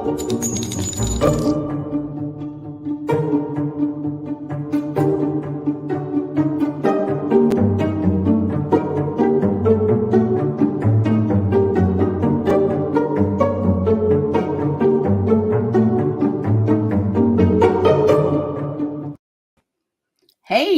Hey,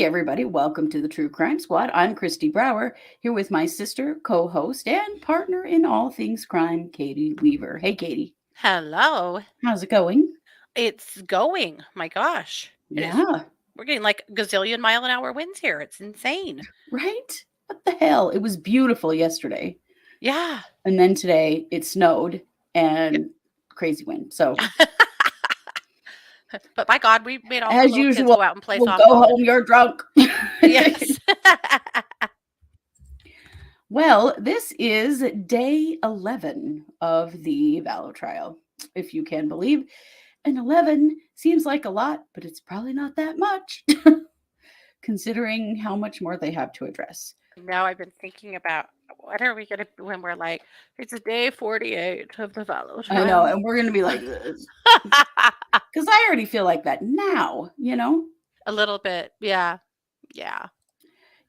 everybody. Welcome to the True Crime Squad. I'm Kristi Brower, here with my sister, co-host, and partner in all things crime, Katie Weaver. Hey, Katie. Hello. How's it going? It's going. My gosh. It is. Yeah. We're getting like gazillion mile an hour winds here. It's insane. Right? What the hell? It was beautiful yesterday. Yeah. And then today it snowed and crazy wind. So, But by God, we made all the as little kids usual, go out and play we'll softball. go home. You're drunk. Yes. Well, this is day 11 of the Vallow trial, if you can believe. And 11 seems like a lot, but it's probably not that much, considering how much more they have to address. Now I've been thinking about what are we going to, when we're like, it's a day 48 of the Vallow trial. I know, and we're going to be like this. Because I already feel like that now, you know? A little bit. Yeah. Yeah.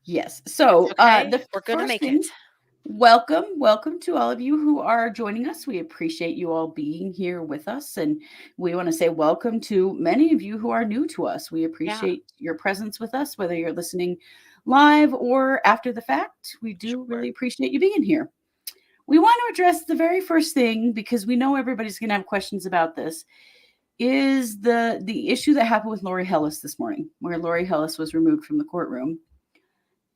Yes. So Okay. the We're going to first make thing, it. welcome to all of you who are joining us. We appreciate you all being here with us, and we want to say welcome to many of you who are new to us. We appreciate your presence with us, whether you're listening live or after the fact. We do really appreciate you being here. We want to address the very first thing, because we know everybody's going to have questions about this, is the issue that happened with Lori Hellis this morning, where Lori Hellis was removed from the courtroom.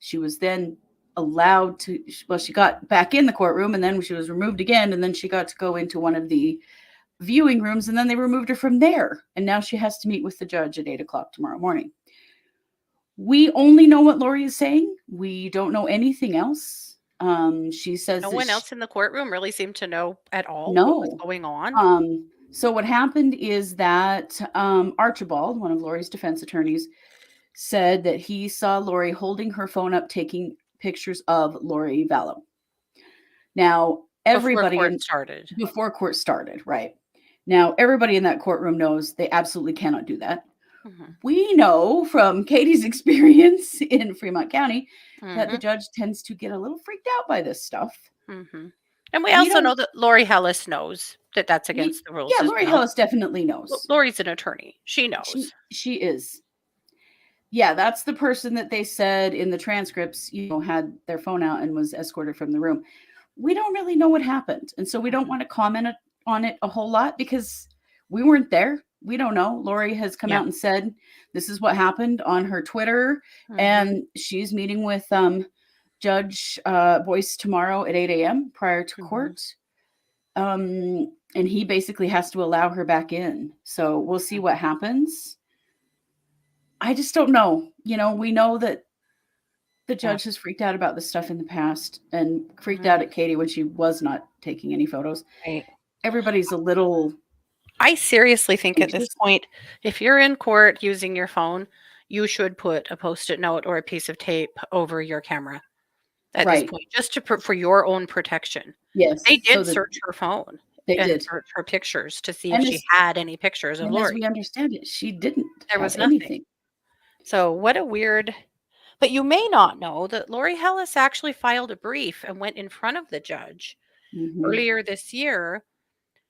She was then allowed to, well, she got back in the courtroom, and then she was removed again, and then she got to go into one of the viewing rooms, and then they removed her from there, and now she has to meet with the judge at 8:00 tomorrow morning. We only know what Lori is saying. We don't know anything else. She says no one else in the courtroom really seemed to know at all what was going on. So what happened is that Archibald, one of Lori's defense attorneys, said that he saw Lori holding her phone up, taking pictures of Lori Vallow. Now, everybody before court started, right? Now, everybody in that courtroom knows they absolutely cannot do that. Mm-hmm. We know from Katie's experience in Fremont County that the judge tends to get a little freaked out by this stuff. Mm-hmm. And we also know that Lori Hellis knows that that's against the rules. Yeah, Lori Hellis definitely knows. Lori's an attorney. She knows. She is. Yeah, that's the person that they said in the transcripts, had their phone out and was escorted from the room. We don't really know what happened. And so we don't want to comment on it a whole lot, because we weren't there. We don't know. Lori has come out and said this is what happened on her Twitter. And she's meeting with Judge Boyce tomorrow at 8 a.m. prior to court. And he basically has to allow her back in. So we'll see what happens. I just don't know. We know that the judge has freaked out about this stuff in the past, and freaked out at Katie when she was not taking any photos. Right. Everybody's a little... I seriously think at this point, if you're in court using your phone, you should put a Post-it note or a piece of tape over your camera at this point, just for your own protection. Yes. They did search her phone. They did search her pictures to see if she had any pictures of Lori. As we understand it, she didn't. There was nothing. Anything. So what a weird... But you may not know that Lori Hellis actually filed a brief and went in front of the judge earlier this year,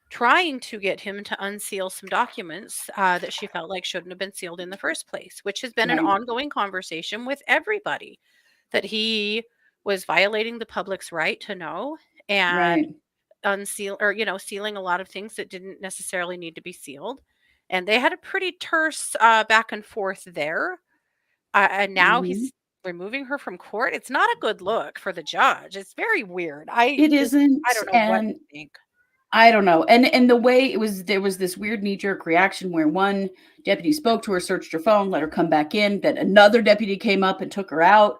trying to get him to unseal some documents that she felt like shouldn't have been sealed in the first place, which has been an ongoing conversation with everybody, that he was violating the public's right to know and sealing a lot of things that didn't necessarily need to be sealed. And they had a pretty terse back and forth there. And now he's removing her from court. It's not a good look for the judge. It's very weird. It isn't. I don't know what to think. I don't know. And the way there was this weird knee-jerk reaction where one deputy spoke to her, searched her phone, let her come back in. Then another deputy came up and took her out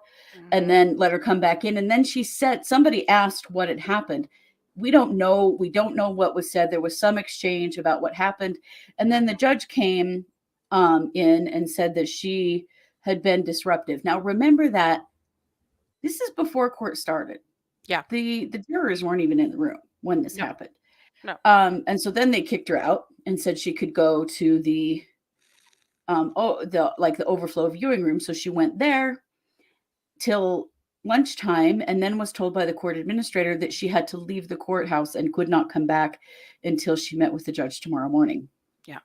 and then let her come back in. And then she said, somebody asked what had happened. We don't know. We don't know what was said. There was some exchange about what happened. And then the judge came in and said that she had been disruptive. Now, remember that this is before court started. Yeah. The jurors weren't even in the room when this happened. No. And so then they kicked her out and said she could go to the the overflow viewing room. So she went there till lunchtime and then was told by the court administrator that she had to leave the courthouse and could not come back until she met with the judge tomorrow morning. Yeah.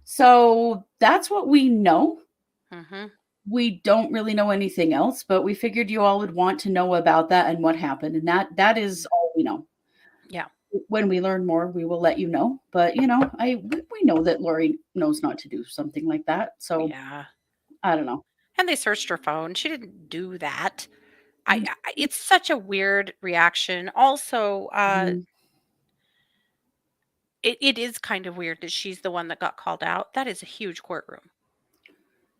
So that's what we know. Mm-hmm. We don't really know anything else, but we figured you all would want to know about that and what happened. And that is all we know. Yeah. When we learn more, we will let you know. But we know that Lori knows not to do something like that. So Yeah. I don't know. And they searched her phone. She didn't do that. It's such a weird reaction. Also, Mhm. it is kind of weird that she's the one that got called out. That is a huge courtroom.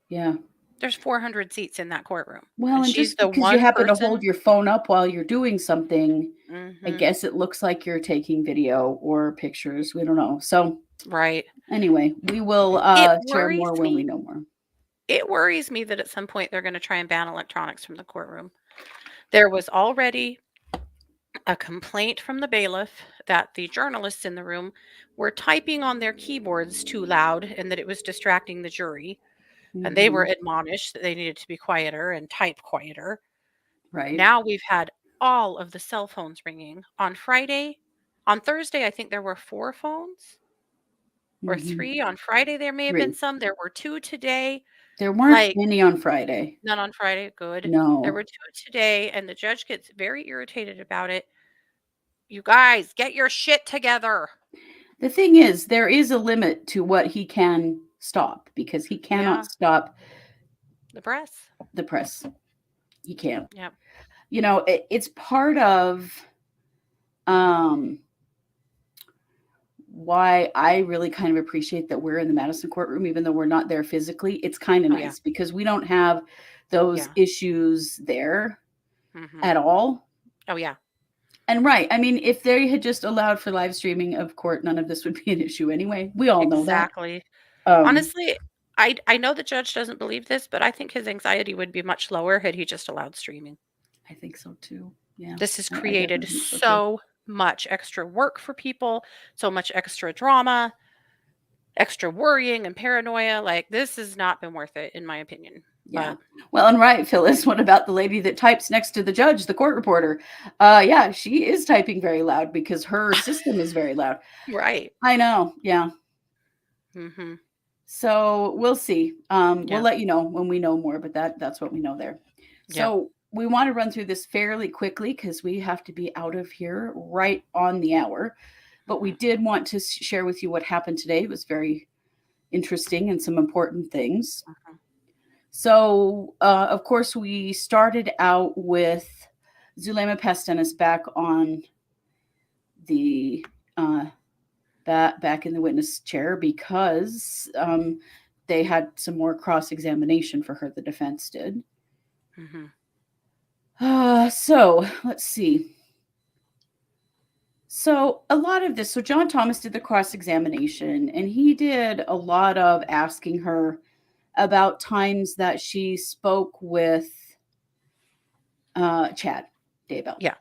Yeah. There's 400 seats in that courtroom, Well, and and she's just the because you one happen to hold person. your phone up while you're doing something, I Mhm. guess it looks like you're taking video or pictures. We don't know. So Right. anyway, we will It share worries more when we me. know more. It worries me that at some point they're gonna try and ban electronics from the courtroom. There was already a complaint from the bailiff that the journalists in the room were typing on their keyboards too loud and that it was distracting the jury. And they were Mhm. admonished that they needed to be quieter and type quieter. Right. Now we've had all of the cell phones ringing. On Friday, on Thursday, I think there were 4 phones or Mhm. 3. On Friday, there may have been 3. some. There were 2 today. There weren't Like, any on Friday. none on Friday. Good. There No. were 2 today, and the judge gets very irritated about it. You guys, get your shit together. The thing is, there is a limit to what he can stop because he cannot Yeah, stop the press. the press. He can't. Yep. It's part of um why I really kind of appreciate that we're in the Madison courtroom, even though we're not there physically. It's kind of Oh, yeah. nice because we don't have those Yeah. issues there Mhm. at all. Oh, yeah. And right, I mean, if they had just allowed for live streaming of court, none of this would be an issue anyway. We all know that. Exactly. Um, Honestly, I know the judge doesn't believe this, but I think his anxiety would be much lower had he just allowed streaming. I think so too. Yeah, This has I created definitely think so too. so much extra work for people, so much extra drama, extra worrying and paranoia. Like, this has not been worth it, in my opinion. Yeah. But Well, and right, Phyllis, what about the lady that types next to the judge, the court reporter? Yeah, she is typing very loud because her system is very loud. right. I know. Yeah. Hmm. So we'll see. We'll Yeah. let you know when we know more, but that's what we know there. Yeah. So we want to run through this fairly quickly because we have to be out of here right on the hour. But we Hmm. did want to share with you what happened today. It was very interesting and some important things. Hmm. So, of course, we started out with Zulema Pastenis back on the back in the witness chair because they had some more cross examination for her. The defense did. Hmm. So let's see. So a lot of this. So John Thomas did the cross examination, and he did a lot of asking her about times that she spoke with Chad Daybell. Yeah.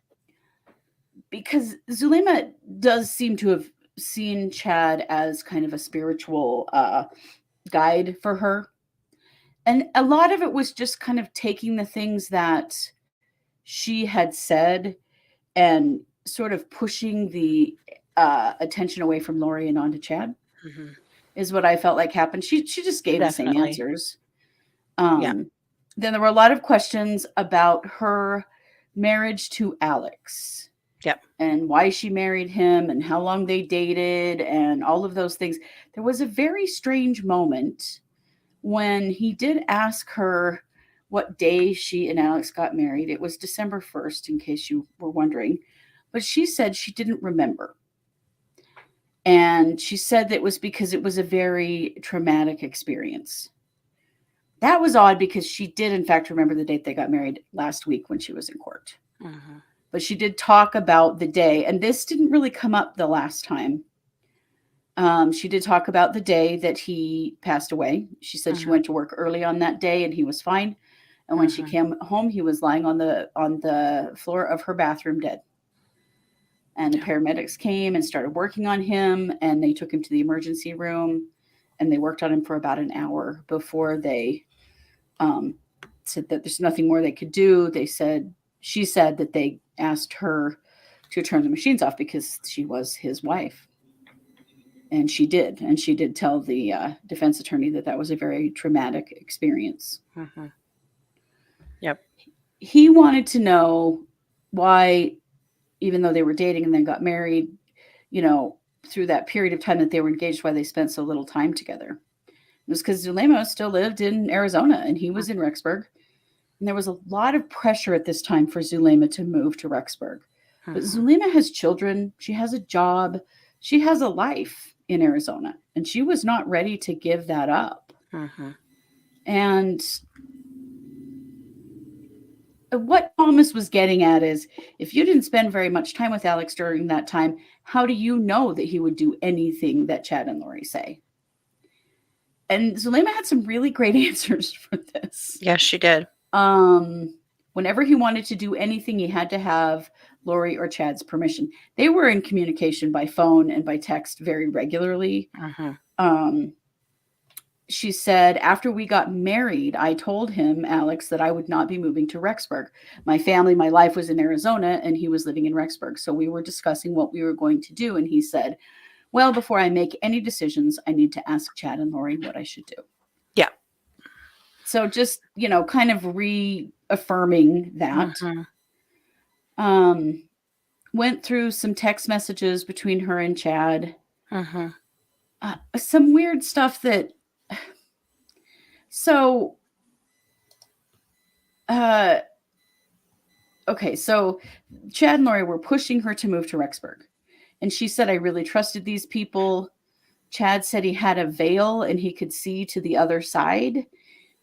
Because Zulema does seem to have seen Chad as kind of a spiritual guide for her. And a lot of it was just kind of taking the things that she had said and sort of pushing the attention away from Lori and onto Chad, Hmm. is what I felt like happened. She just gave the same Definitely. answers. Yeah. Um, then there were a lot of questions about her marriage to Alex Yep. and why she married him and how long they dated and all of those things. There was a very strange moment when he did ask her what day she and Alex got married. It was December 1st, in case you were wondering. But she said she didn't remember. And she said that it was because it was a very traumatic experience. That was odd because she did, in fact, remember the date they got married last week when she was in court. Hmm. But she did talk about the day, and this didn't really come up the last time. She did talk about the day that he passed away. She said she Hmm. went to work early on that day and he was fine. And when she Hmm. came home, he was lying on the floor of her bathroom dead. And the paramedics came and started working on him, and they took him to the emergency room, and they worked on him for about an hour before they said that there's nothing more they could do. She said that they asked her to turn the machines off because she was his wife. And she did. And she did tell the defense attorney that was a very traumatic experience. Mm-hmm. Yep. He wanted to know why, even though they were dating and then got married, through that period of time that they were engaged, why they spent so little time together. It was because Zulema still lived in Arizona and he was in Rexburg. And there was a lot of pressure at this time for Zulema to move to Rexburg. But Zulema has children. She has a job. She has a life in Arizona. And she was not ready to give that up. And what Thomas was getting at is, if you didn't spend very much time with Alex during that time, how do you know that he would do anything that Chad and Lori say? And Zulema had some really great answers for this. Yes, she did. Whenever he wanted to do anything, he had to have Lori or Chad's permission. They were in communication by phone and by text very regularly. She said, after we got married, I told him, Alex, that I would not be moving to Rexburg. My family, my life was in Arizona, and he was living in Rexburg. So we were discussing what we were going to do. And he said, well, before I make any decisions, I need to ask Chad and Lori what I should do. Yeah. So just, kind of reaffirming that. Went through some text messages between her and Chad. Some weird stuff that... So, okay, so Chad and Lori were pushing her to move to Rexburg. And she said, I really trusted these people. Chad said he had a veil and he could see to the other side.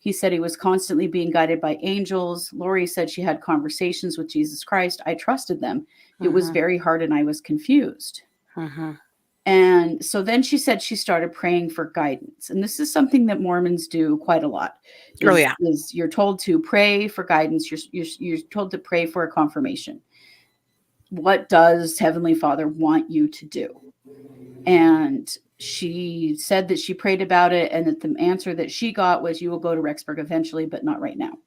He said he was constantly being guided by angels. Lori said she had conversations with Jesus Christ. I trusted them. It was very hard and I was confused. And so then she said she started praying for guidance. And this is something that Mormons do quite a lot. Is you're told to pray for guidance. You're told to pray for a confirmation. What does Heavenly Father want you to do? And she said that she prayed about it and that the answer that she got was, you will go to Rexburg eventually, but not right now.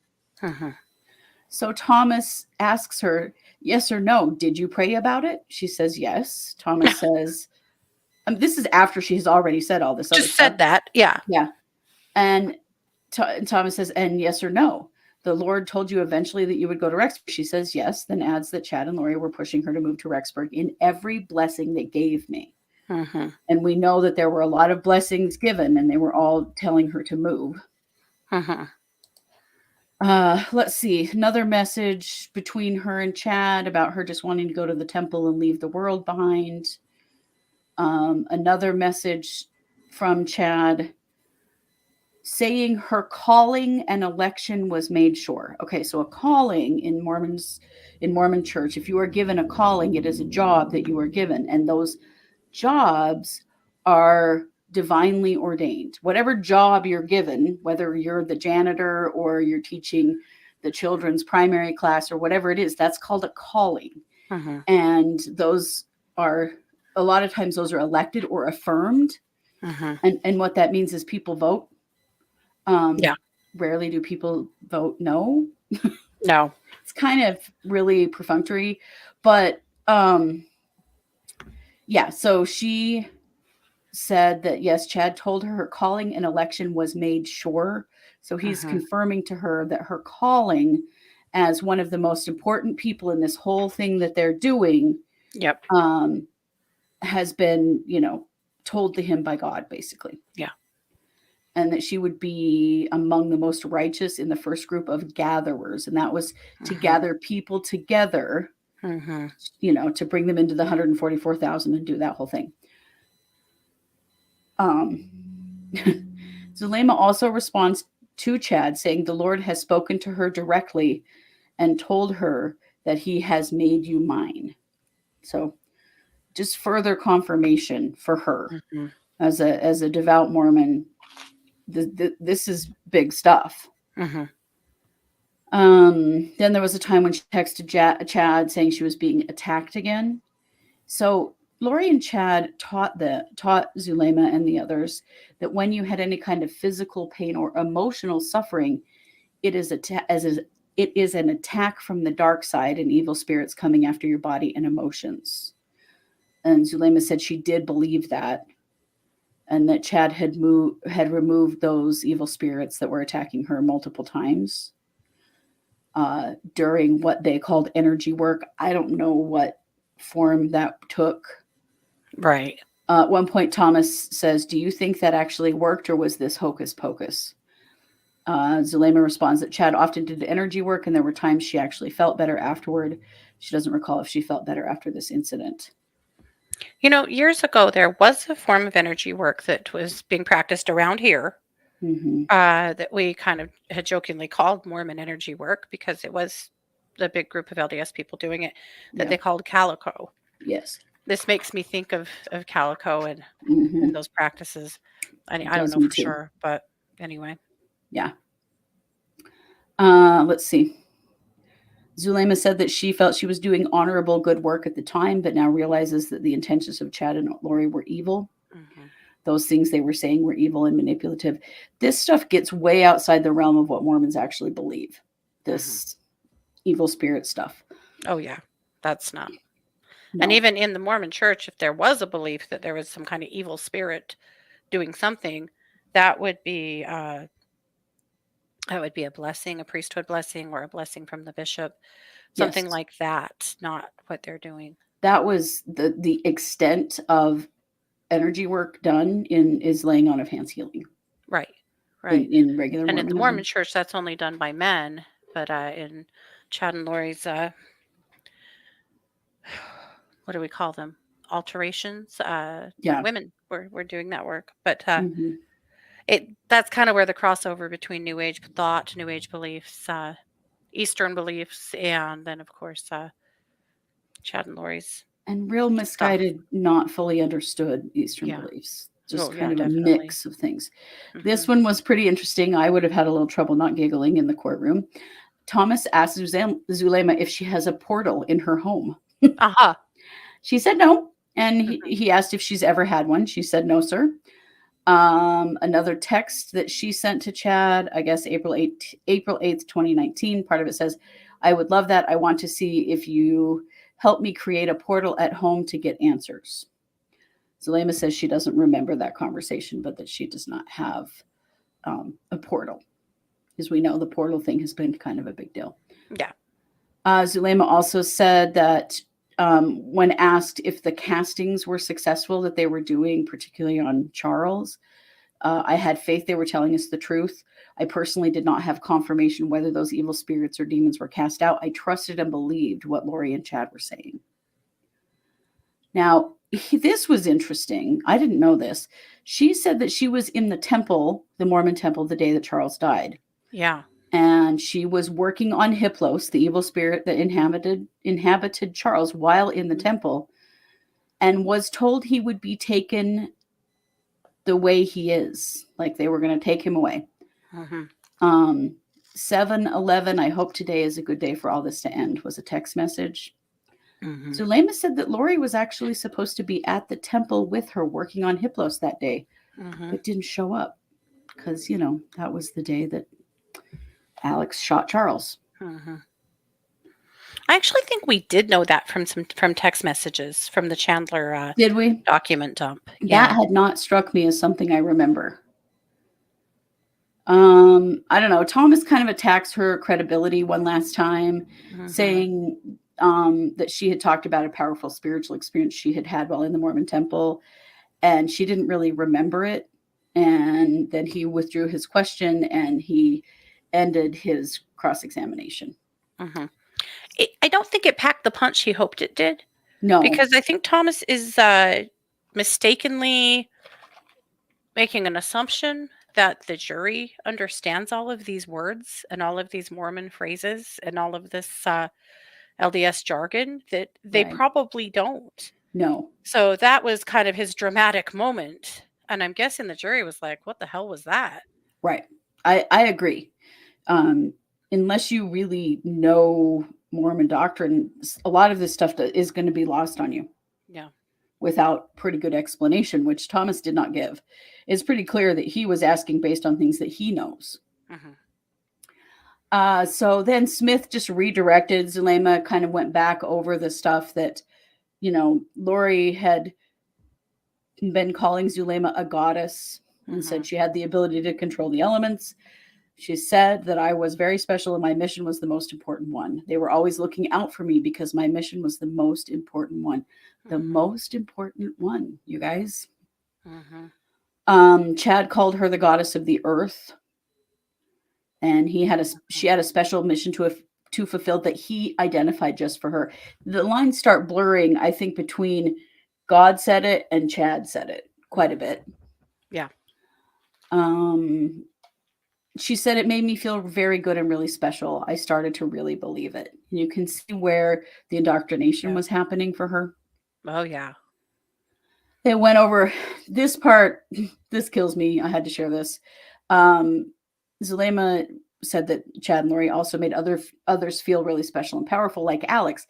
So Thomas asks her, yes or no, did you pray about it? She says, yes. Thomas says... this is after she's already said all this other stuff. Just said that. Yeah. Yeah. And Thomas says, and yes or no? The Lord told you eventually that you would go to Rexburg. She says yes, then adds that Chad and Lori were pushing her to move to Rexburg in every blessing they gave me. And we know that there were a lot of blessings given, and they were all telling her to move. Let's see. Another message between her and Chad about her just wanting to go to the temple and leave the world behind. Another message from Chad saying her calling and election was made sure. Okay, so a calling in Mormon church, if you are given a calling, it is a job that you are given, and those jobs are divinely ordained. Whatever job you're given, whether you're the janitor or you're teaching the children's primary class or whatever it is, that's called a calling. And those are... a lot of times those are elected or affirmed. And what that means is people vote. Rarely do people vote no. No. It's kind of really perfunctory. But so she said that, yes, Chad told her calling and election was made sure. So he's confirming to her that her calling as one of the most important people in this whole thing that they're doing has been, told to him by God, basically. Yeah. And that she would be among the most righteous in the first group of gatherers. And that was to gather people together, to bring them into the 144,000 and do that whole thing. Zulema also responds to Chad saying, the Lord has spoken to her directly and told her that he has made you mine. So just further confirmation for her as a devout Mormon. This is big stuff. Then there was a time when she texted Chad saying she was being attacked again. So Lori and Chad taught Zulema and the others that when you had any kind of physical pain or emotional suffering, it is it is an attack from the dark side and evil spirits coming after your body and emotions. And Zulema said she did believe that, and that Chad had removed those evil spirits that were attacking her multiple times during what they called energy work. I don't know what form that took. Right. At one point, Thomas says, "Do you think that actually worked, or was this hocus pocus?" Zulema responds that Chad often did energy work, and there were times she actually felt better afterward. She doesn't recall if she felt better after this incident. Years ago, there was a form of energy work that was being practiced around here Mm-hmm. that we kind of had jokingly called Mormon energy work because it was the big group of LDS people doing it that Yeah. they called Calico. Yes. This makes me think of Calico and Mm-hmm. those practices. I It don't does know me for too. sure, but anyway. Yeah. Let's see. Zulema said that she felt she was doing honorable good work at the time, but now realizes that the intentions of Chad and Lori were evil. Mm-hmm. Those things they were saying were evil and manipulative. This stuff gets way outside the realm of what Mormons actually believe. This evil spirit stuff. Oh, yeah. That's not. And No. even in the Mormon church, if there was a belief that there was some kind of evil spirit doing something, that would be a blessing, a priesthood blessing, or a blessing from the bishop, something Yes. like that. Not what they're doing. That was the extent of energy work done is laying on of hands healing. Right. Right. In regular And in the Mormonism. Mormon church, that's only done by men. But in Chad and Lori's, what do we call them? Alterations. Yeah. Women were doing that work. But Mm-hmm. that's kind of where the crossover between New Age thought, New Age beliefs, Eastern beliefs, and then of course Chad and Lori's And real stuff. misguided, not fully understood Eastern Yeah. beliefs. Oh Just yeah, kind of a definitely. mix of things. This Hmm. one was pretty interesting. I would have had a little trouble not giggling in the courtroom. Thomas asked Zulema if she has a portal in her home. Aha. She said no. And Hmm. he asked if she's ever had one. She said no, sir. Another text that she sent to Chad, I guess April 8th, 2019. Part of it says, "I would love that. I want to see if you help me create a portal at home to get answers." Zulema says she doesn't remember that conversation, but that she does not have a portal. As we know, the portal thing has been kind of a big deal. Yeah. Zulema also said that when asked if the castings were successful that they were doing, particularly on Charles, I had faith they were telling us the truth. I personally did not have confirmation whether those evil spirits or demons were cast out. I trusted and believed what Lori and Chad were saying. Now, this was interesting. I didn't know this. She said that she was in the temple, the Mormon temple, the day that Charles died. Yeah. And she was working on Hiplos, the evil spirit that inhabited Charles while in the temple, and was told he would be taken the way he is, like they were going to take him away. Mm-hmm. 7-11, I hope today is a good day for all this to end, was a text message. Mm-hmm. Zulema said that Lori was actually supposed to be at the temple with her working on Hiplos that day, Mm-hmm. but didn't show up because, that was the day that Alex shot Charles. Mm-hmm. I actually think we did know that from text messages from the Chandler Did we? document dump. That Yeah. had not struck me as something I remember. I don't know. Thomas kind of attacks her credibility one last time, Mm-hmm. saying that she had talked about a powerful spiritual experience she had had while in the Mormon temple, and she didn't really remember it. And then he withdrew his question, and he ended his cross-examination. Mm-hmm. I don't think it packed the punch he hoped it did. No. Because I think Thomas is mistakenly making an assumption that the jury understands all of these words and all of these Mormon phrases and all of this LDS jargon that they Right. probably don't. No. So that was kind of his dramatic moment. And I'm guessing the jury was like, what the hell was that? Right. I agree. Unless you really know Mormon doctrine, a lot of this stuff is going to be lost on you. Yeah. without pretty good explanation, which Thomas did not give. It's pretty clear that he was asking based on things that he knows. So then Smith just redirected. Zulema kind of went back over the stuff that, Lori had been calling Zulema a goddess and said she had the ability to control the elements. She said that I was very special and my mission was the most important one. They were always looking out for me because my mission was the most important one. The most important one, you guys. Chad called her the goddess of the earth. And she had a special mission to fulfill that he identified just for her. The lines start blurring, I think, between God said it and Chad said it quite a bit. Yeah. She said it made me feel very good and really special. I started to really believe it. You can see where the indoctrination was happening for her. Oh, yeah. They went over this part. This kills me. I had to share this. Zulema said that Chad and Lori also made others feel really special and powerful, like Alex.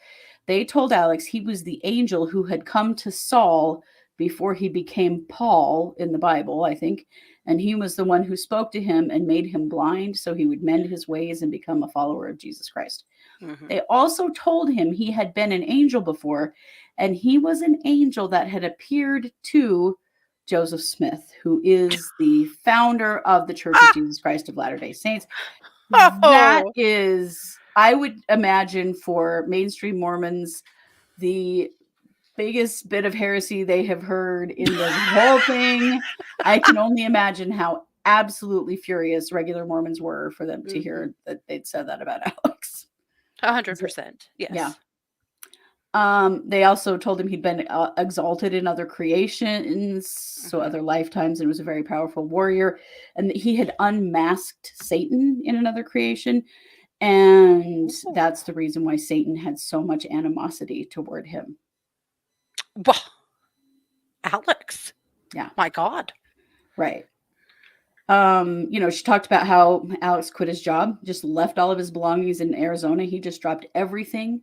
They told Alex he was the angel who had come to Saul before he became Paul in the Bible, I think. And he was the one who spoke to him and made him blind so he would mend his ways and become a follower of Jesus Christ. They also told him he had been an angel before, and he was an angel that had appeared to Joseph Smith, who is the founder of the Church of Jesus Christ of Latter-day Saints. That is, I would imagine, for mainstream Mormons, the biggest bit of heresy they have heard in the whole thing. I can only imagine how absolutely furious regular Mormons were for them to hear that they'd said that about Alex. 100%. Yes. Yeah. They also told him he'd been exalted in other creations, so other lifetimes, and was a very powerful warrior, and that he had unmasked Satan in another creation, and that's the reason why Satan had so much animosity toward him. Wow. Alex. Yeah. My God. Right. She talked about how Alex quit his job, just left all of his belongings in Arizona. He just dropped everything.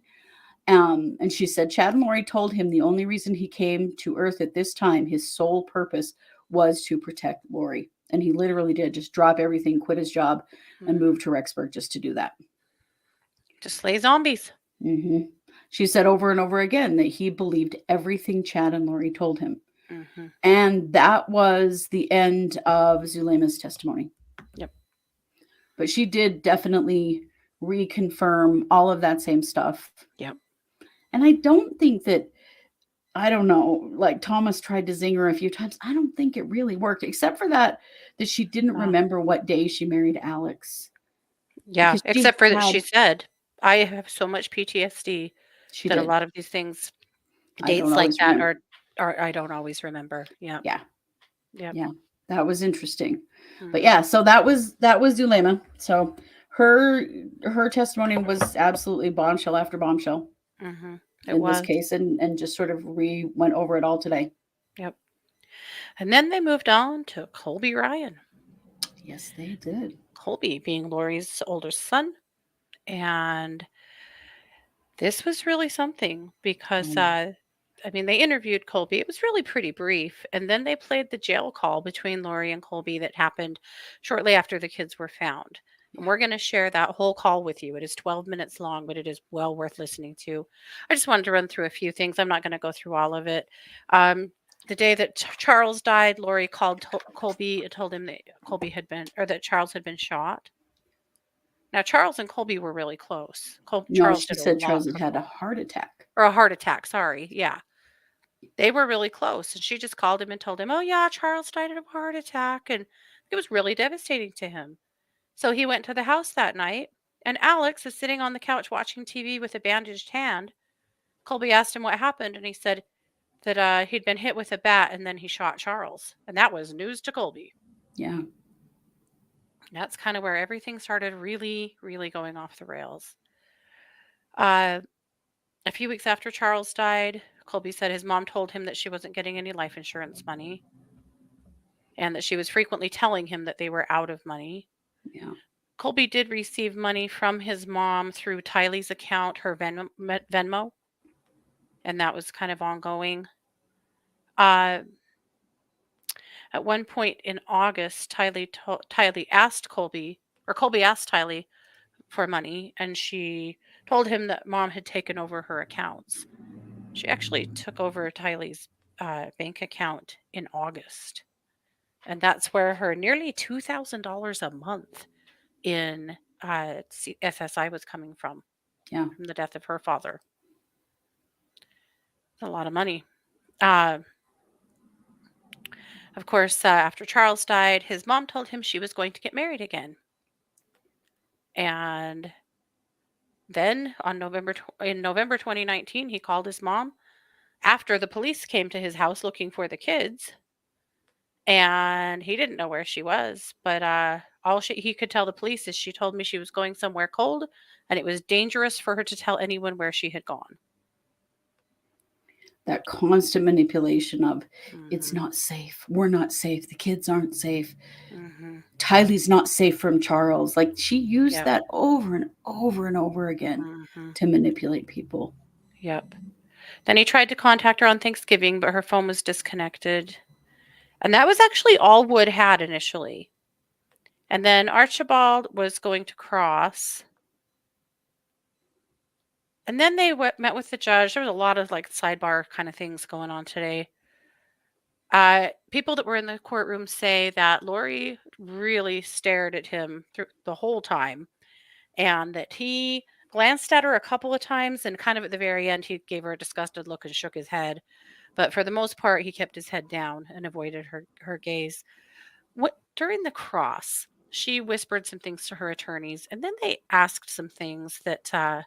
And she said Chad and Lori told him the only reason he came to Earth at this time, his sole purpose, was to protect Lori. And he literally did just drop everything, quit his job, and move to Rexburg just to do that. To slay zombies. She said over and over again that he believed everything Chad and Lori told him. And that was the end of Zulema's testimony. Yep. But she did definitely reconfirm all of that same stuff. Yep. And I don't think that, I don't know, like Thomas tried to zing her a few times. I don't think it really worked, except for that she didn't remember what day she married Alex. Yeah, except for that she said, I have so much PTSD that a lot of these things, dates like that are I don't always remember. Yeah. Yeah. Yep. Yeah. That was interesting. But yeah, so that was Zulema. So her testimony was absolutely bombshell after bombshell. In this case, and just sort of went over it all today. Yep. And then they moved on to Colby Ryan. Yes, they did. Colby being Lori's older son. And this was really something because, they interviewed Colby. It was really pretty brief. And then they played the jail call between Lori and Colby that happened shortly after the kids were found. And we're going to share that whole call with you. It is 12 minutes long, but it is well worth listening to. I just wanted to run through a few things. I'm not going to go through all of it. The day that Charles died, Lori called Colby and told him that that Charles had been shot. Now, Charles and Colby were really close. Charles said Charles had had a heart attack. Or a heart attack, sorry. Yeah. They were really close. And she just called him and told him, oh, yeah, Charles died of a heart attack. And it was really devastating to him. So he went to the house that night, and Alex is sitting on the couch watching TV with a bandaged hand. Colby asked him what happened, and he said that he'd been hit with a bat, and then he shot Charles. And that was news to Colby. Yeah. That's kind of where everything started really, really going off the rails. A few weeks after Charles died, Colby said his mom told him that she wasn't getting any life insurance money and that she was frequently telling him that they were out of money. Yeah. Colby did receive money from his mom through Tylee's account, her Venmo, and that was kind of ongoing. Uh, at one point in August, Tylee asked Colby, or Colby asked Tylee for money, and she told him that mom had taken over her accounts. She actually took over Tylee's bank account in August. And that's where her nearly $2,000 a month in SSI was coming from the death of her father. A lot of money. Of course, after Charles died, his mom told him she was going to get married again. And then in November 2019, he called his mom after the police came to his house looking for the kids. And he didn't know where she was, but all he could tell the police is she told me she was going somewhere cold and it was dangerous for her to tell anyone where she had gone. That constant manipulation of it's not safe. We're not safe. The kids aren't safe. Tylee's not safe from Charles. Like, she used that over and over and over again to manipulate people. Yep. Then he tried to contact her on Thanksgiving, but her phone was disconnected. And that was actually all Wood had initially. And then Archibald was going to cross. And then they met with the judge. There was a lot of like sidebar kind of things going on today. People that were in the courtroom say that Lori really stared at him through the whole time, and that he glanced at her a couple of times, and kind of at the very end, he gave her a disgusted look and shook his head. But for the most part, he kept his head down and avoided her gaze. During the cross, she whispered some things to her attorneys, and then they asked some things that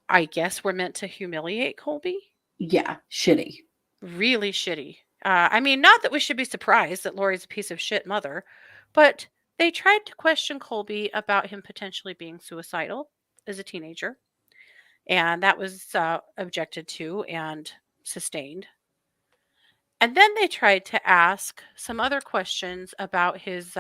I guess were meant to humiliate Colby. Yeah, shitty. Really shitty. I mean, not that we should be surprised that Lori's a piece of shit mother, but they tried to question Colby about him potentially being suicidal as a teenager. And that was objected to and sustained. And then they tried to ask some other questions about his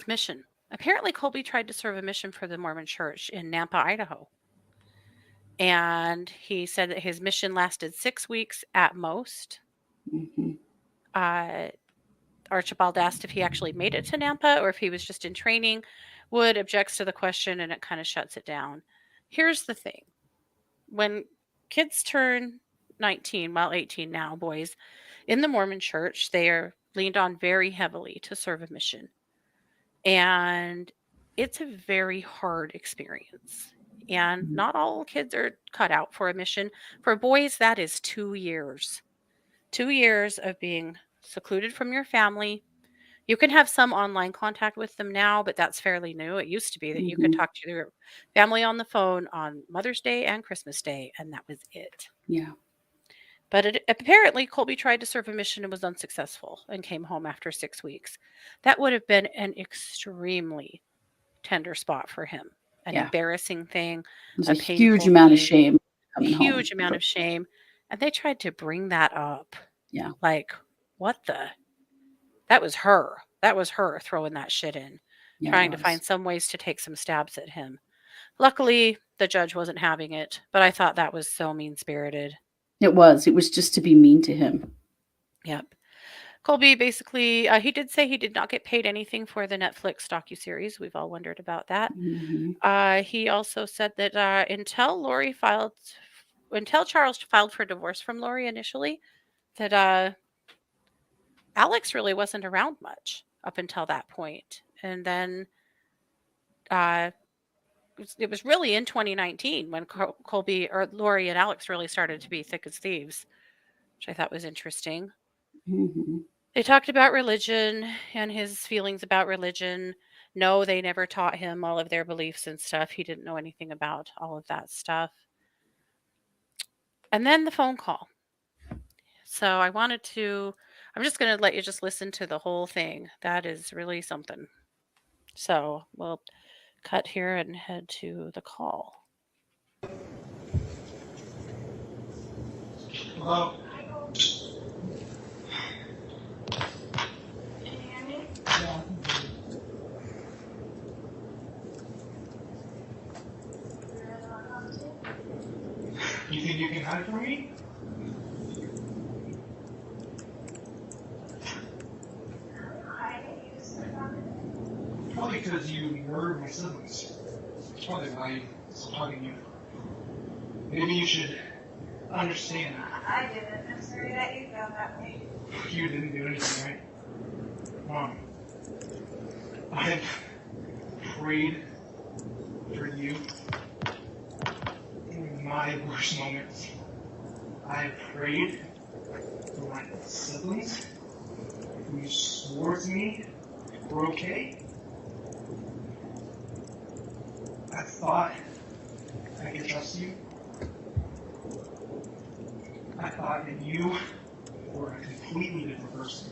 mission. Apparently, Colby tried to serve a mission for the Mormon Church in Nampa, Idaho. And he said that his mission lasted 6 weeks at most. Archibald asked if he actually made it to Nampa or if he was just in training. Wood objects to the question, and it kind of shuts it down. Here's the thing. When kids turn 19, well, 18 now, boys, in the Mormon Church, they are leaned on very heavily to serve a mission. And it's a very hard experience. And not all kids are cut out for a mission. For boys, that is 2 years. 2 years of being secluded from your family. You can have some online contact with them now, but that's fairly new. It used to be that you could talk to your family on the phone on Mother's Day and Christmas Day, and that was it. Yeah. But apparently, Colby tried to serve a mission and was unsuccessful and came home after 6 weeks. That would have been an extremely tender spot for him. An embarrassing thing. It was a huge amount of shame. Huge amount of shame. And they tried to bring that up. Yeah. Like, what the? That was her. That was her throwing that shit in. Trying to find some ways to take some stabs at him. Luckily, the judge wasn't having it. But I thought that was so mean-spirited. It was. It was just to be mean to him. Yep. Colby basically, he did say he did not get paid anything for the Netflix docuseries. We've all wondered about that. He also said that until Charles filed for divorce from Lori initially, that Alex really wasn't around much up until that point. And then it was really in 2019 when Colby or Lori and Alex really started to be thick as thieves, which I thought was interesting. They talked about religion and his feelings about religion. No, they never taught him all of their beliefs and stuff. He didn't know anything about all of that stuff. And then the phone call. So I'm just going to let you just listen to the whole thing. That is really something. So we'll cut here and head to the call. Hello? You think you can hide from me? Probably because you murdered my siblings. That's probably why I'm still talking to you. Maybe you should understand. I didn't. I'm sorry that you felt that way. You didn't do anything, right? Mom, I have prayed for you in my worst moments. I have prayed for my siblings who swore to me were okay. I thought I could trust you. I thought that you were a completely different person.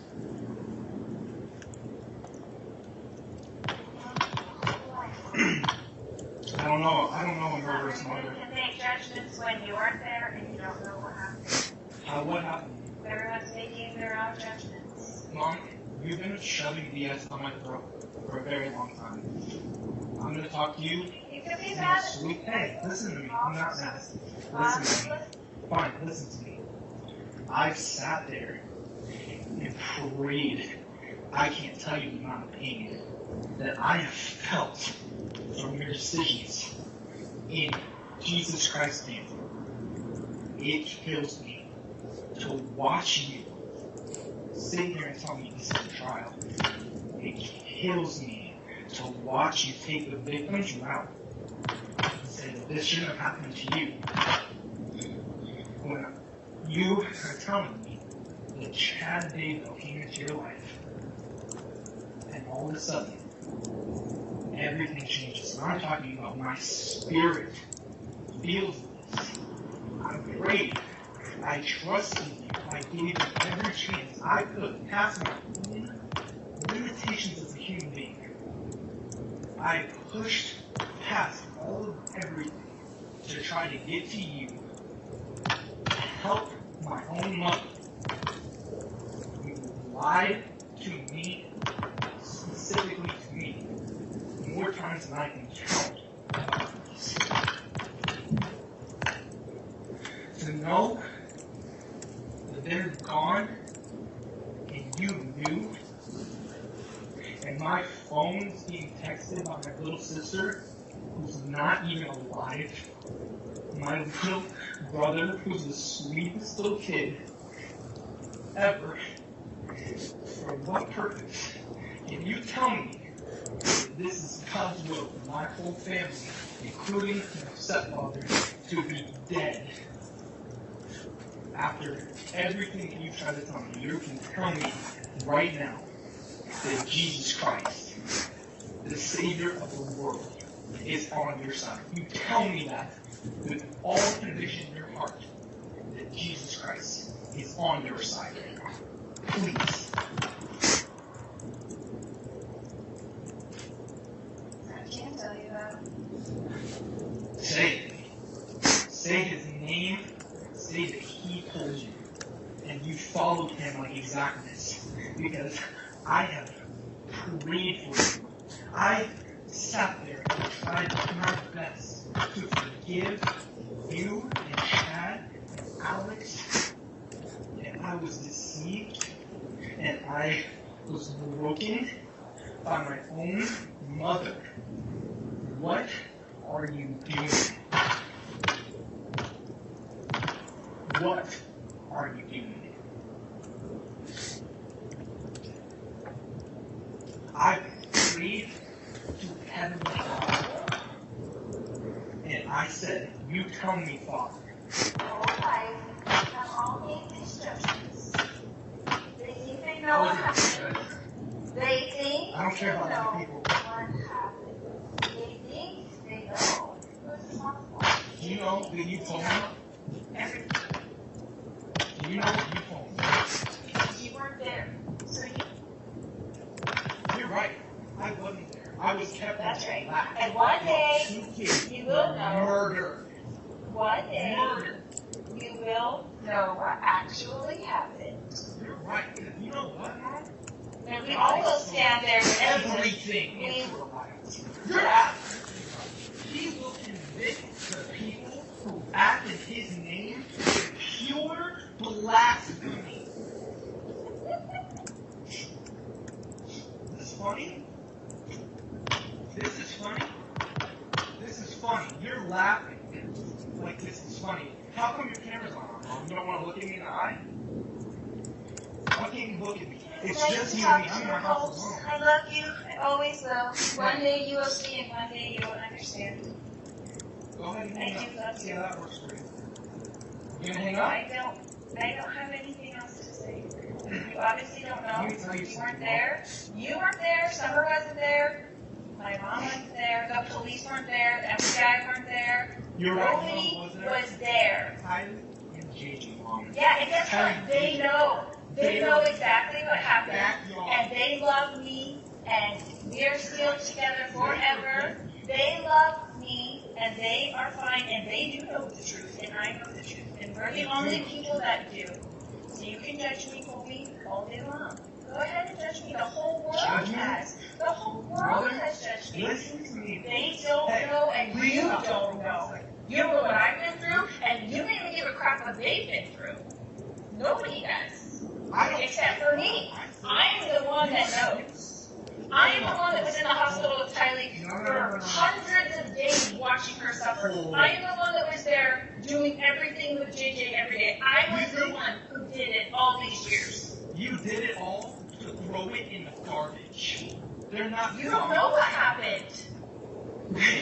I don't know a murderous mother. You can make judgments when you weren't there and you don't know what happened. What happened? Everyone's making their own judgments. Mom, you've been shoving BS down my throat for a very long time. I'm going to talk to you. You can be in a mad. sweet. Hey, listen to me. I'm not mad. Listen to me. Fine, listen to me. I've sat there and prayed. I can't tell you the amount of pain that I have felt from your decisions in Jesus Christ's name. It kills me to watch you sit here and tell me this is a trial. It kills me to watch you take the victim's route and say that this shouldn't have happened to you. When you are telling me that Chad Daybell came into your life, and all of a sudden, everything changes. And I'm talking about my spirit feels this. I prayed. I trusted you. I gave you every chance I could past my own limitations as a human being. I pushed past all of everything to try to get to you, to help my own mother. You lied to me, specifically to me, more times than I can count. To know that they're gone and you knew, and my phone's being texted by my little sister who's not even alive, my little brother who's the sweetest little kid ever. For what purpose? Can you tell me that this is God's will for my whole family, including my stepfather, to be dead? After everything that you've tried to tell me, you can tell me right now that Jesus Christ, the Savior of the world, is on your side. You tell me that with all conviction in your heart that Jesus Christ is on your side. Please. I can't tell you that. Say it. Say his name. Say that he told you. And you followed him like exactness. Because I have prayed for you. I sat there and tried my best to forgive you and Chad and Alex. And I was deceived. And I was broken by my own mother. What are you doing? What are you doing? I prayed to Heavenly Father, and I said, you tell me, Father. All life have all made these judgments. They think they know what happened. They think I don't care about they other know people. what happened. They think they know who's responsible. Do you know that you told me? Everything. Do you know what you told me? You weren't there. So You're right. I wasn't there. I was kept that's in right. the back. And one day, Two kids you will were know. murdered. One day, Murdered. you will know what actually happened. You're right. You know what, Mom? And we all will stand there with Everything We- into a lie. You're absolutely right. He will convict the people who act in his name Pure blasphemy. This is funny? This is funny? This is funny. You're laughing like this is funny. How come your camera's on, Mom? You don't want to look at me in the eye? Why can't you look at me? It's nice just to you talk and me. to I'm in you, my house folks. alone. I love you. I always will. One day you will see and one day you will understand. Go ahead and hang I up. do love See you. how that works for you. You gonna hang up? I don't have anything else to say. You obviously don't know. Let me tell you You something, weren't Mom. there. You weren't there. Summer wasn't there. My mom wasn't there. The police weren't there. The FBI weren't there. You're right, Nobody Mom wasn't there. was there. Tyler and JJ, Mom. Yeah, and guess what? They know. They know exactly what happened. Backyard. And they love me. And we're still together forever. They love me. And they are fine. And they do know the truth. And I know the truth. And we're the only people that do. So you can judge me, Colby, all day long. Go ahead and judge me. The whole world has. The whole world has judged me. Listen to me. They don't know, and you don't know. You know what I've been through, and you don't even give a crap what they've been through. Nobody does. Except for me. I'm the one that knows. I am the one that was in the hospital with Tylee for hundreds of days watching her suffer. I am the one that was there doing everything with JJ every day. I was the one who did it all these years. You did it all to throw it in the garbage. They're not. You don't know what happened.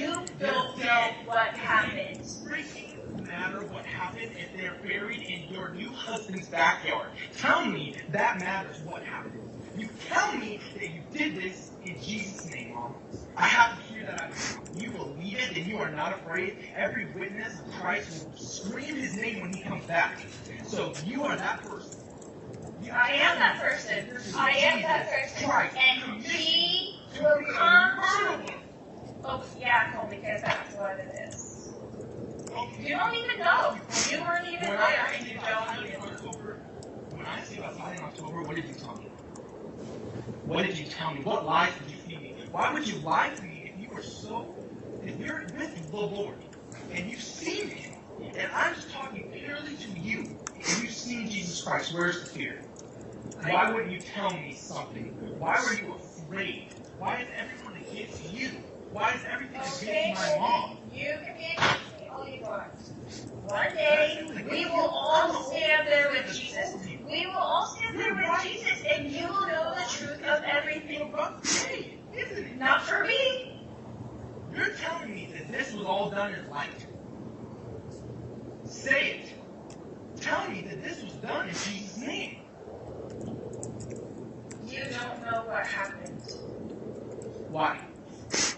You don't know what happened. Freaking matter what happened if they're buried in your new husband's backyard. Tell me that matters what happened. You tell me that you did this in Jesus' name, Mom. I have to hear that out of your mouth. You believe it and you are not afraid. Every witness of Christ will scream his name when he comes back. So you are that person. I am that person. I am that person. And he will come to you. Oh, yeah, Cole, because that's what it is. You don't even know. You weren't even there. You don't even know. When I see you outside in October, what did you tell me? What did you tell me? What lies did you feed me? Why would you lie to me if you're with the Lord and you've seen him, and I'm just talking purely to you, and you've seen Jesus Christ, where's the fear? Why wouldn't you tell me something? Why were you afraid? Why is everyone against you? Why is everything against my mom? You can be against me all you want. One day, we will all stand there with Jesus. We will all stand there with Jesus, and you will know the truth of everything. Isn't it? Not for me. You're telling me that this was all done in light. Say it. Tell me that this was done in Jesus' name. You don't know what happened. Why?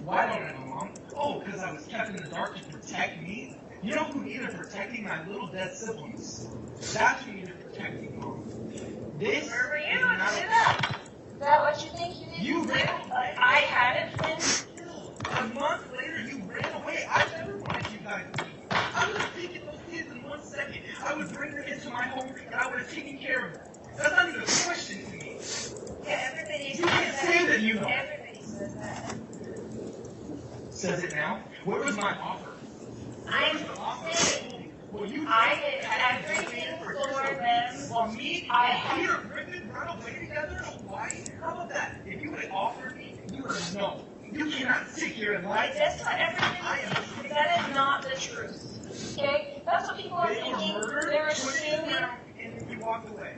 Why don't I know, Mom? Oh, because I was kept in the dark to protect me? You know who needed protecting? My little dead siblings. That's who needed protecting, Mom. This Where were you is to not do that? Is that what you think you did? You ran. I hadn't been. A month later, you ran away. I never wanted you guys to leave. I would have taken those kids in 1 second. I would bring them into my home, and I would have taken care of them. That's not even a question to me. Yeah, everybody You says can't say that you know. Everybody says that. Says it now. Where was my offer? I'm saying I did everything for them. Well, me and Peter Griffin run away together in Hawaii? How about that? If you had offered me, you would have known. You cannot sit here and lie. That's not everything. That is not the truth. Okay? That's what people are They were thinking. murdered, They're twisted assuming. around, and you walked away.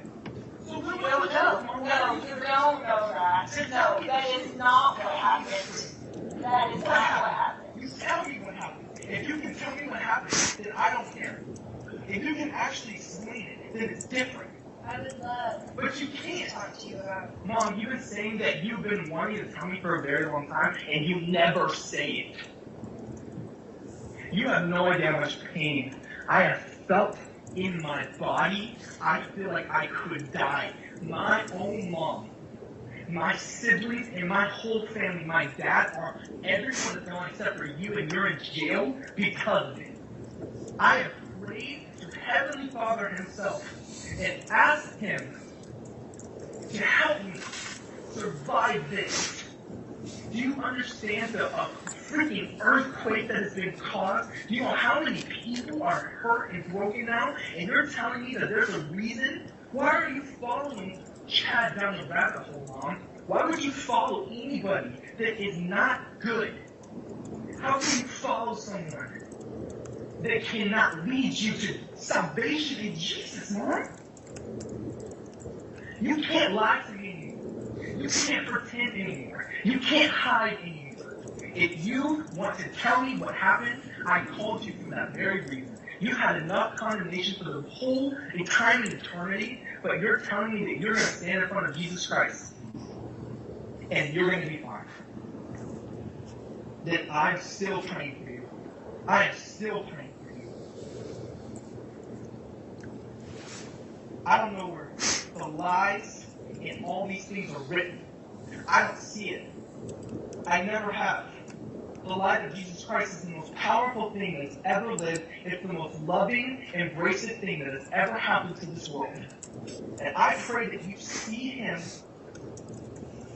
So No, you don't know that. No, that is not what happened. That is not what happened. You tell me what happened. If you can tell me what happened, then I don't care. If you can actually explain it, then it's different. I would love But you to can't. talk to you about it. Mom, you've been saying that you've been wanting to tell me for a very long time, and you never say it. You have no idea how much pain I have felt in my body. I feel like I could die. My own mom, my siblings, and my whole family, my dad, everyone is gone except for you, and you're in jail because of it. I have prayed to Heavenly Father himself and asked him to help me survive this. Do you understand the freaking earthquake that has been caused? Do you know how many people are hurt and broken now? And you're telling me that there's a reason? Why are you following Chad down the rabbit hole, Mom? Why would you follow anybody that is not good? How can you follow someone that cannot lead you to salvation in Jesus, Mom? You can't lie to me anymore. You can't pretend anymore. You can't hide anymore. If you want to tell me what happened, I called you for that very reason. You had enough condemnation for the whole time and eternity, but you're telling me that you're going to stand in front of Jesus Christ and you're going to be fine. Then I'm still praying for you. I am still praying for you. I don't know where the lies and all these things are written. I don't see it. I never have. The light of Jesus Christ is the most powerful thing that's ever lived. It's the most loving, embracing thing that has ever happened to this world. And I pray that you see him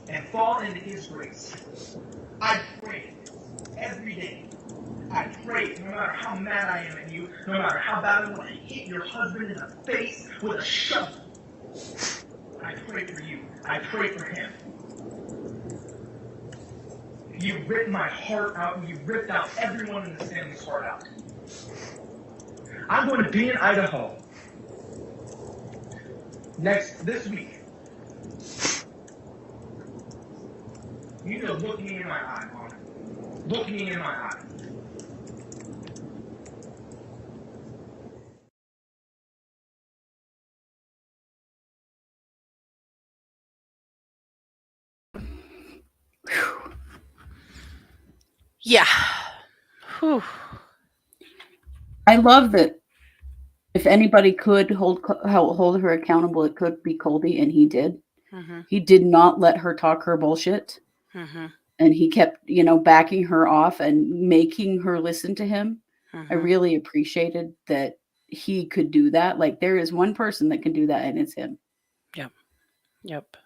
and fall into his grace. I pray every day. I pray, no matter how mad I am at you, no matter how bad I want to hit your husband in the face with a shovel. I pray for you. I pray for him. You ripped my heart out, and you ripped out everyone in this family's heart out. I'm going to be in Idaho this week. You need to look me in my eye, Mom. Look me in my eye. Yeah. Whew. I love that if anybody could hold her accountable, it could be Colby, and he did. Mm-hmm. He did not let her talk her bullshit. Mm-hmm. And he kept, backing her off and making her listen to him. Mm-hmm. I really appreciated that he could do that. Like, there is one person that can do that, and it's him. Yep.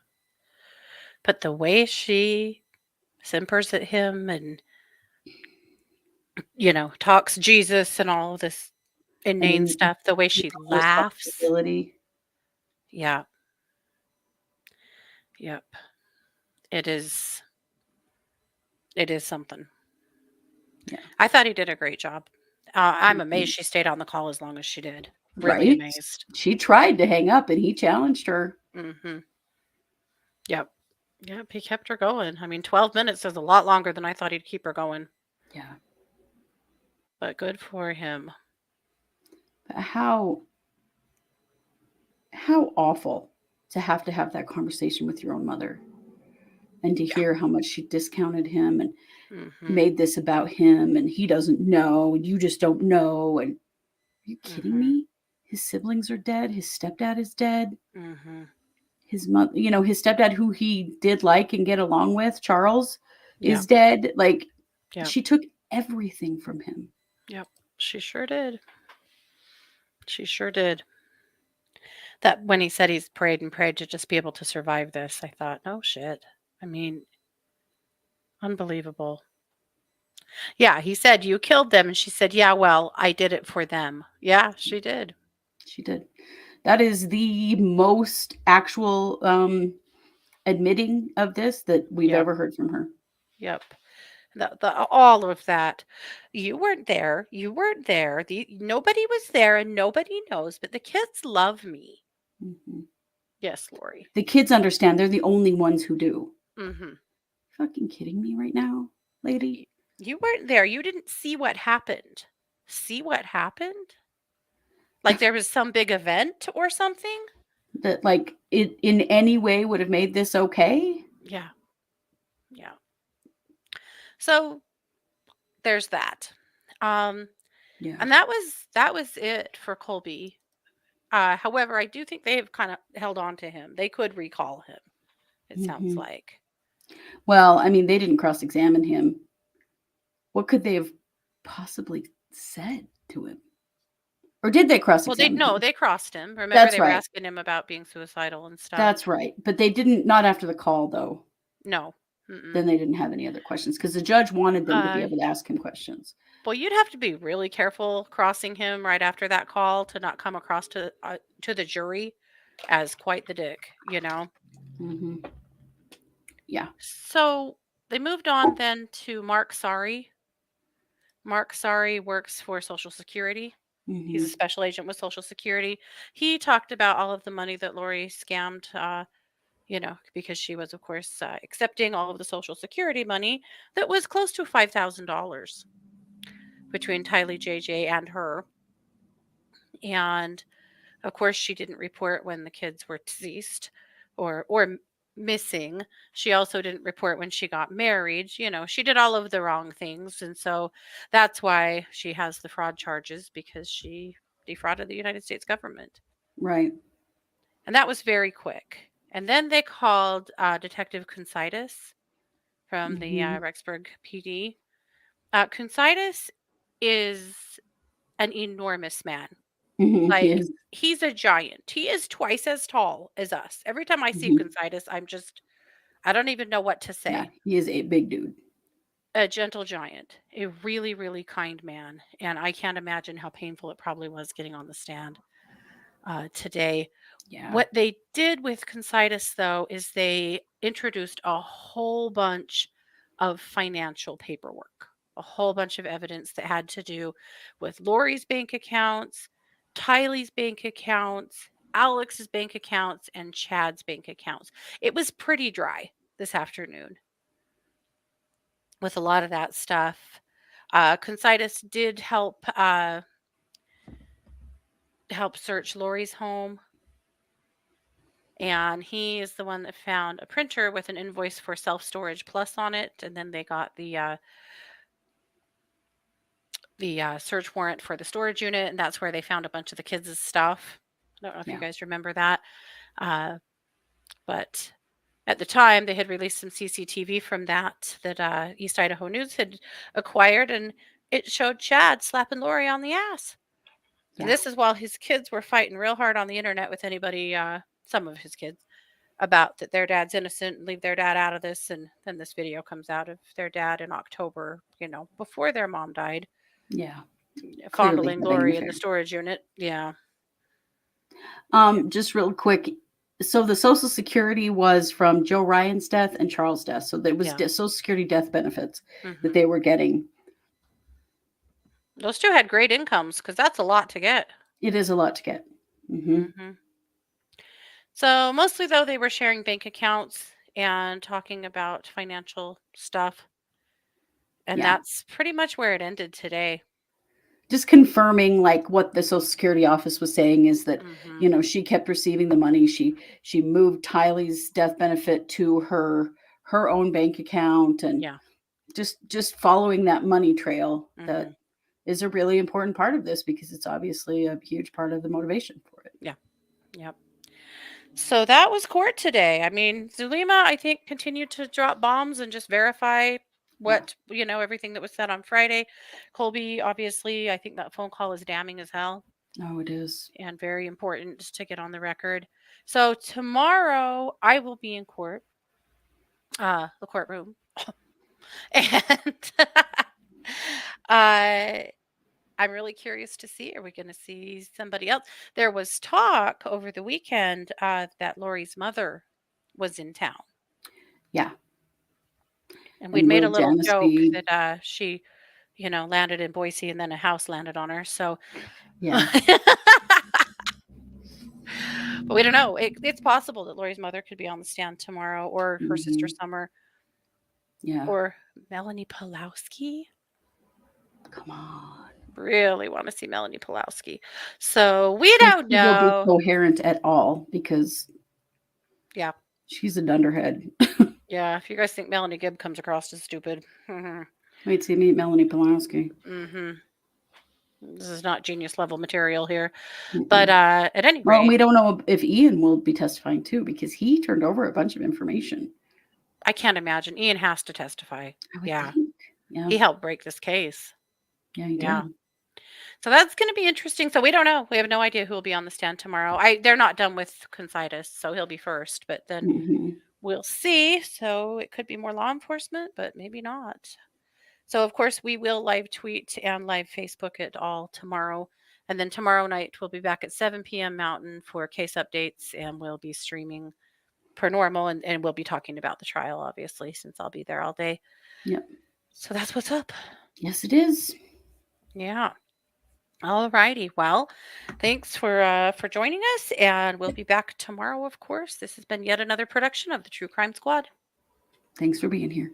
But the way she simpers at him and, talks Jesus and all this inane stuff, the way she laughs. Yeah. Yep. It is something. Yeah. I thought he did a great job. I'm amazed she stayed on the call as long as she did. Really Right? amazed. She tried to hang up, and he challenged her. Mm-hmm. Yep. He kept her going. I mean, 12 minutes is a lot longer than I thought he'd keep her going. Yeah. But good for him. But how awful to have that conversation with your own mother, and to hear how much she discounted him and made this about him, and he doesn't know, and you just don't know. And are you kidding me? His siblings are dead. His stepdad is dead. His mother, his stepdad, who he did like and get along with, Charles, is dead. Like, she took everything from him. Yep, she sure did. She sure did. That when he said he's prayed and prayed to just be able to survive this, I thought, oh shit. I mean, unbelievable. Yeah, he said, you killed them. And she said, yeah, well, I did it for them. Yeah, she did. She did. That is the most actual admitting of this that we've ever heard from her. Yep. All of that. You weren't there. You weren't there. Nobody was there, and nobody knows, but the kids love me. Mm-hmm. Yes, Lori. The kids understand. They're the only ones who do. Mm-hmm. Fucking kidding me right now, lady? You weren't there. You didn't see what happened. See what happened? Like there was some big event or something? That, like, it in any way would have made this okay? Yeah. Yeah. So there's that. And that was it for Colby. However, I do think they have kind of held on to him. They could recall him, it sounds like. Well, I mean, they didn't cross-examine him. What could they have possibly said to him? Or did they cross-examine him? Well, they crossed him. Remember, That's they were right. asking him about being suicidal and stuff. That's right. But they didn't, not after the call, though. No. Then they didn't have any other questions because the judge wanted them to be able to ask him questions. Well, you'd have to be really careful crossing him right after that call to not come across to the jury as quite the dick, you know? Yeah. So they moved on then to Mark Sari. Mark Sari works for Social Security. He's a special agent with Social Security. He talked about all of the money that Lori scammed, because she was, of course, accepting all of the Social Security money that was close to $5,000 between Tylee, JJ, and her. And of course, she didn't report when the kids were deceased or missing. She also didn't report when she got married. She did all of the wrong things. And so that's why she has the fraud charges, because she defrauded the United States government. Right. And that was very quick. And then they called Detective Consitis from the Rexburg PD. Consitis is an enormous man. Like, he's a giant. He is twice as tall as us. Every time I see Consitis, I don't even know what to say. Yeah, he is a big dude. A gentle giant, a really, really kind man. And I can't imagine how painful it probably was getting on the stand today. Yeah. What they did with Consitis, though, is they introduced a whole bunch of financial paperwork, a whole bunch of evidence that had to do with Lori's bank accounts, Tylee's bank accounts, Alex's bank accounts, and Chad's bank accounts. It was pretty dry this afternoon with a lot of that stuff. Consitis did help search Lori's home. And he is the one that found a printer with an invoice for Self-Storage Plus on it. And then they got the search warrant for the storage unit. And that's where they found a bunch of the kids' stuff. I don't know if you guys remember that. But at the time, they had released some CCTV from that East Idaho News had acquired. And it showed Chad slapping Lori on the ass. Yeah. And this is while his kids were fighting real hard on the internet with anybody, some of his kids, about that their dad's innocent and leave their dad out of this. And then this video comes out of their dad in October, before their mom died. Yeah. Fondling Lori in the storage unit. Yeah. Just real quick. So the Social Security was from Joe Ryan's death and Charles' death. So there was Social Security death benefits that they were getting. Those two had great incomes, because that's a lot to get. It is a lot to get. So mostly, though, they were sharing bank accounts and talking about financial stuff. And that's pretty much where it ended today. Just confirming, like, what the Social Security office was saying is that, she kept receiving the money. She moved Tylee's death benefit to her own bank account, and just following that money trail that is a really important part of this, because it's obviously a huge part of the motivation for it. Yeah. Yep. So that was court today. I mean, Zulema, I think, continued to drop bombs and just verify what, everything that was said on Friday. Colby, obviously, I think that phone call is damning as hell. Oh, it is. And very important to get on the record. So tomorrow I will be in court, the courtroom. And I'm really curious to see, are we going to see somebody else? There was talk over the weekend that Lori's mother was in town. Yeah. And we'd made a little joke that she, landed in Boise and then a house landed on her. So, yeah. But we don't know. It's possible that Lori's mother could be on the stand tomorrow, or her sister Summer. Yeah. Or Melanie Pulowski. Come on. Really want to see Melanie Pulowski. So we don't know. Will be coherent at all, because she's a dunderhead. Yeah, if you guys think Melanie Gibb comes across as stupid. Wait till you meet Melanie Pulowski. This is not genius level material here. But at any rate. Well, we don't know if Ian will be testifying too, because he turned over a bunch of information. I can't imagine. Ian has to testify. Yeah. He helped break this case. Yeah, he did. So that's going to be interesting. So we don't know. We have no idea who will be on the stand tomorrow. They're not done with Consitis, so he'll be first. But then we'll see. So it could be more law enforcement, but maybe not. So, of course, we will live tweet and live Facebook it all tomorrow. And then tomorrow night, we'll be back at 7 p.m. Mountain for case updates, and we'll be streaming per normal. And we'll be talking about the trial, obviously, since I'll be there all day. Yep. So that's what's up. Yes, it is. Yeah. All righty. Well, thanks for joining us, and we'll be back tomorrow, of course. This has been yet another production of the True Crime Squad. Thanks for being here.